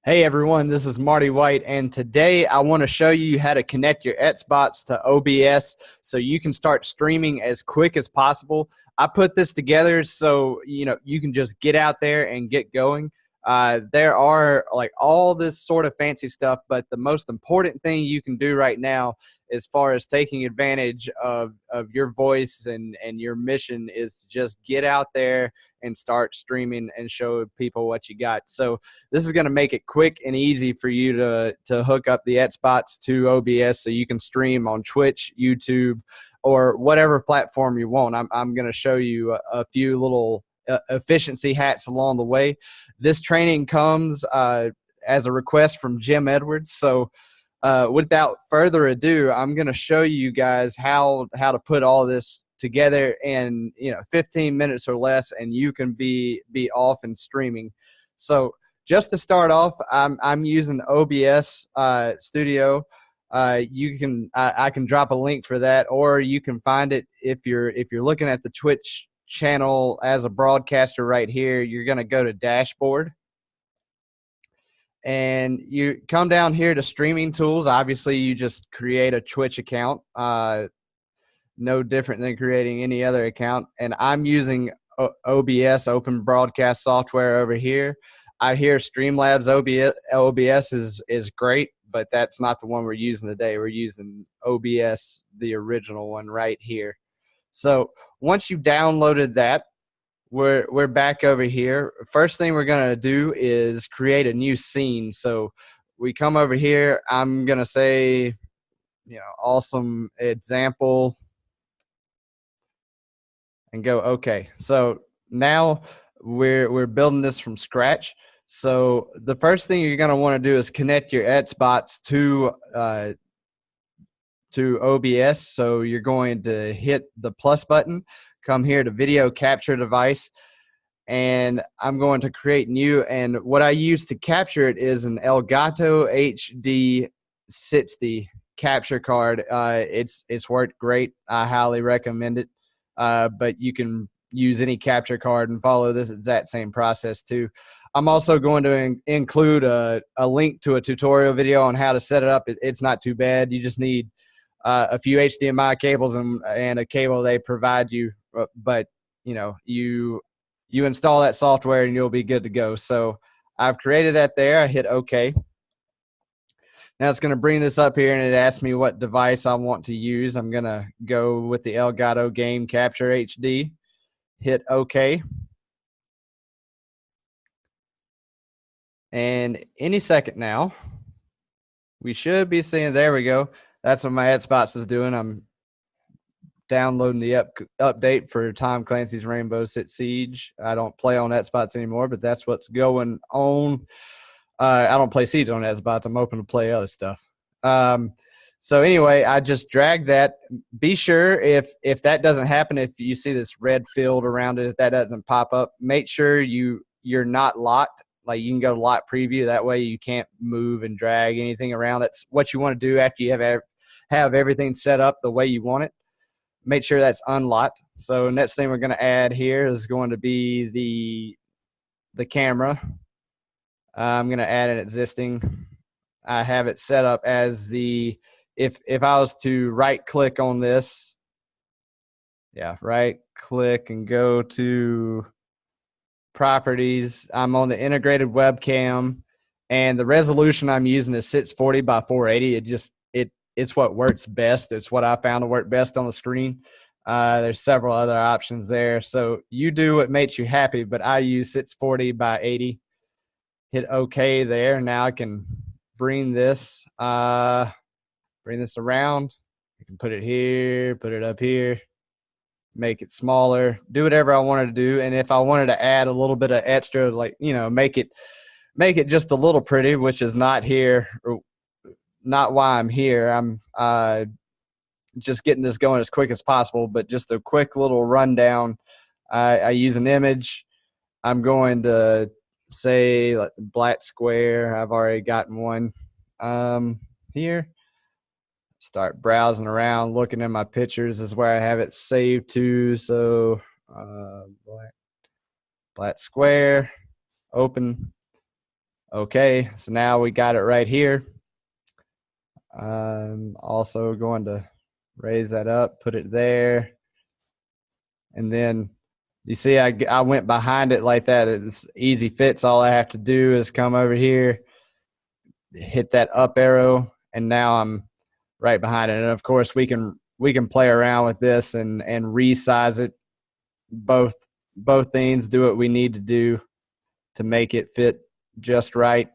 Hey everyone, this is Marty White, and today I want to show you how to connect your Xbox to OBS so you can start streaming as quick as possible. I put this together so you can just get out there and get going. There are like all this sort of fancy stuff, but the most important thing you can do right now as far as taking advantage of your voice and your mission is to just get out there and start streaming and show people what you got. So this is going to make it quick and easy for you to hook up the Xbox to OBS so you can stream on Twitch, YouTube, or whatever platform you want. I'm going to show you a few little efficiency hacks along the way. This training comes as a request from Jim Edwards. So without further ado, I'm going to show you guys how to put all this together in 15 minutes or less, and you can be off and streaming. So just to start off, I'm using OBS Studio. I can drop a link for that, or you can find it if you're looking at the Twitch channel as a broadcaster right here. You're going to go to dashboard, and you come down here to streaming tools. Obviously, you just create a Twitch account. No different than creating any other account. And I'm using OBS, Open Broadcast Software, over here. I hear Streamlabs OBS is great, but that's not the one we're using today. We're using OBS, the original one, right here. So once you downloaded that, we're back over here. First thing we're gonna do is create a new scene. So we come over here. I'm gonna say, awesome example, and go okay. So now we're building this from scratch. So the first thing you're going to want to do is connect your Xbox to OBS. So you're going to hit the plus button, come here to video capture device, and I'm going to create new. And what I use to capture it is an Elgato HD 60 capture card. It's worked great. I highly recommend it. But you can use any capture card and follow this exact same process too. I'm also going to include a link to a tutorial video on how to set it up. It's not too bad. You just need a few HDMI cables and a cable they provide you. But you install that software and you'll be good to go. So I've created that there. I hit OK. Now it's going to bring this up here, and it asks me what device I want to use. I'm going to go with the Elgato Game Capture HD. Hit OK. And any second now, we should be seeing, there we go. That's what my Xbox is doing. I'm downloading the update for Tom Clancy's Rainbow Six Siege. I don't play on Xbox anymore, but that's what's going on. I don't play Siege on Xbox. I'm open to play other stuff. So anyway, I just dragged that. Be sure if that doesn't happen, if you see this red field around it, if that doesn't pop up, make sure you're not locked. Like, you can go to lock preview. That way you can't move and drag anything around. That's what you want to do after you have everything set up the way you want it. Make sure that's unlocked. So next thing we're going to add here is going to be the camera. I'm going to add an existing. I have it set up as if I was to right click on this, right click and go to properties, I'm on the integrated webcam, and the resolution I'm using is 640 by 480. It's what works best. It's what I found to work best on the screen. There's several other options there. So you do what makes you happy, but I use 640 by 80. Hit OK there. Now I can bring this around. I can put it here, put it up here, make it smaller, do whatever I wanted to do. And if I wanted to add a little bit of extra, like, make it just a little pretty, which is not here, or not why I'm here. I'm just getting this going as quick as possible, but just a quick little rundown. I use an image. I'm going to say like black square. I've already gotten one here. Start browsing around, looking at my pictures. This is where I have it saved to. So black square, open. Okay, so now we got it right here. I'm also going to raise that up, put it there. And then you see I went behind it like that. It's easy fits. All I have to do is come over here, hit that up arrow, and now I'm right behind it. And of course we can play around with this and resize it. Both things, do what we need to do to make it fit just right.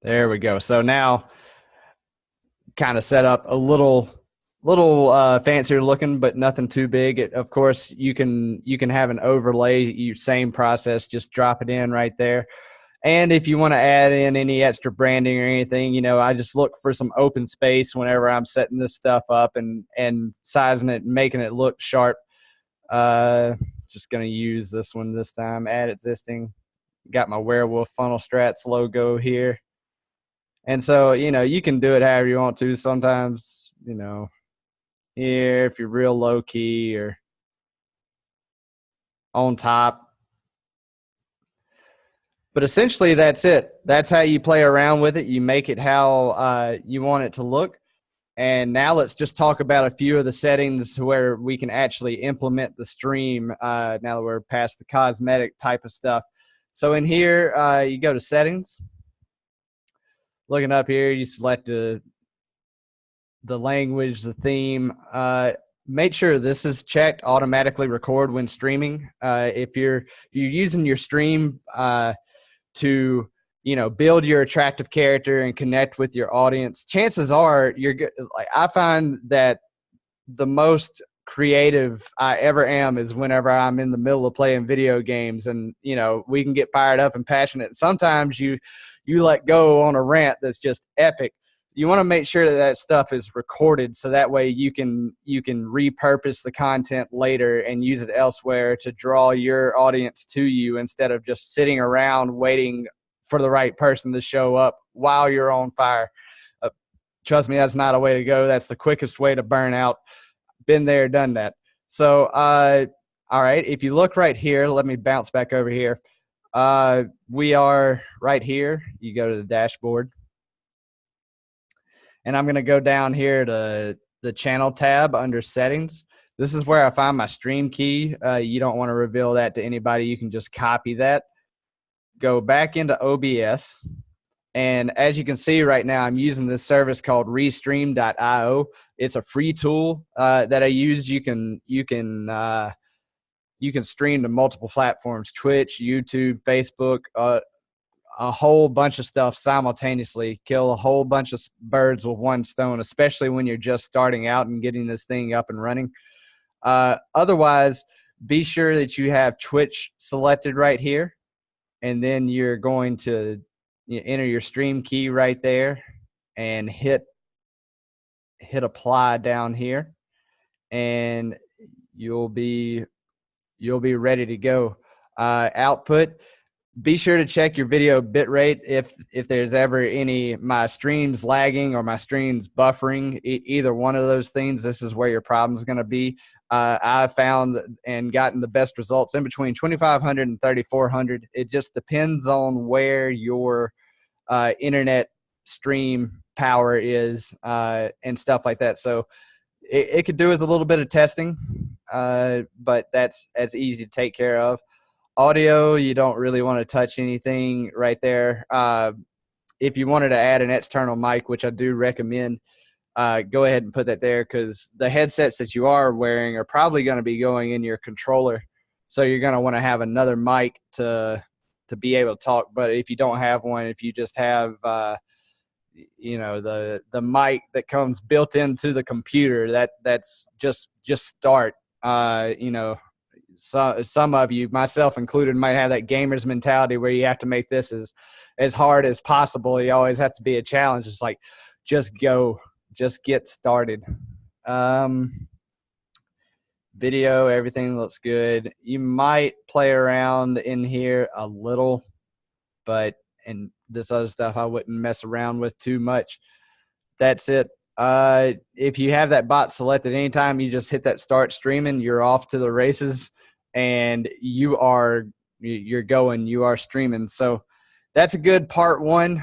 There we go. So now kind of set up a little fancier looking, but nothing too big. Of course, you can have an overlay, same process, just drop it in right there. And if you want to add in any extra branding or anything, I just look for some open space whenever I'm setting this stuff up and sizing it and making it look sharp. Just going to use this one this time, add existing. Got my Werewolf Funnel Strats logo here. And so, you can do it however you want to. Sometimes, here, if you're real low key or on top. But essentially, that's it. That's how you play around with it. You make it how you want it to look. And now let's just talk about a few of the settings where we can actually implement the stream now that we're past the cosmetic type of stuff. So in here, you go to settings. Looking up here, you select the language, the theme. Make sure this is checked, automatically record when streaming. If you're using your stream to build your attractive character and connect with your audience, chances are you're good. Like, I find that the most creative I ever am is whenever I'm in the middle of playing video games, and we can get fired up and passionate. Sometimes you let go on a rant that's just epic. You want to make sure that stuff is recorded, so that way you can repurpose the content later and use it elsewhere to draw your audience to you, instead of just sitting around waiting for the right person to show up while you're on fire. Trust me, that's not a way to go. That's the quickest way to burn out. Been there, done that. So, all right, if you look right here, let me bounce back over here. We are right here. You go to the dashboard. And I'm going to go down here to the channel tab under settings. This is where I find my stream key. You don't want to reveal that to anybody. You can just copy that. Go back into OBS. And as you can see right now, I'm using this service called restream.io. It's a free tool that I use. You can stream to multiple platforms: Twitch, YouTube, Facebook, a whole bunch of stuff simultaneously. Kill a whole bunch of birds with one stone, especially when you're just starting out and getting this thing up and running. Otherwise, be sure that you have Twitch selected right here, and then you're going to enter your stream key right there and hit apply down here, and you'll be ready to go. Output. Be sure to check your video bitrate if there's ever my streams lagging or my streams buffering. Either one of those things, this is where your problem is going to be. I found and gotten the best results in between 2,500 and 3,400. It just depends on where your internet stream power is and stuff like that. So it could do with a little bit of testing, but that's easy to take care of. Audio, you don't really want to touch anything right there. If you wanted to add an external mic, which I do recommend, go ahead and put that there, because the headsets that you are wearing are probably going to be going in your controller. So you're going to want to have another mic to be able to talk. But if you don't have one, if you just have the mic that comes built into the computer, that's just start. So some of you, myself included, might have that gamer's mentality where you have to make this as hard as possible. You always have to be a challenge. It's like, just go, just get started. Video, everything looks good. You might play around in here a little, and this other stuff I wouldn't mess around with too much. That's it. If you have that bot selected, anytime you just hit that start streaming, you're off to the races. and you are streaming. So that's a good part one.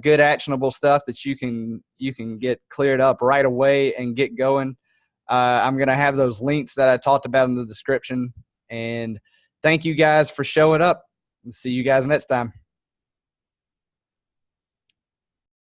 Good actionable stuff that you can get cleared up right away and get going. I'm going to have those links that I talked about in the description. And thank you guys for showing up. See you guys next time.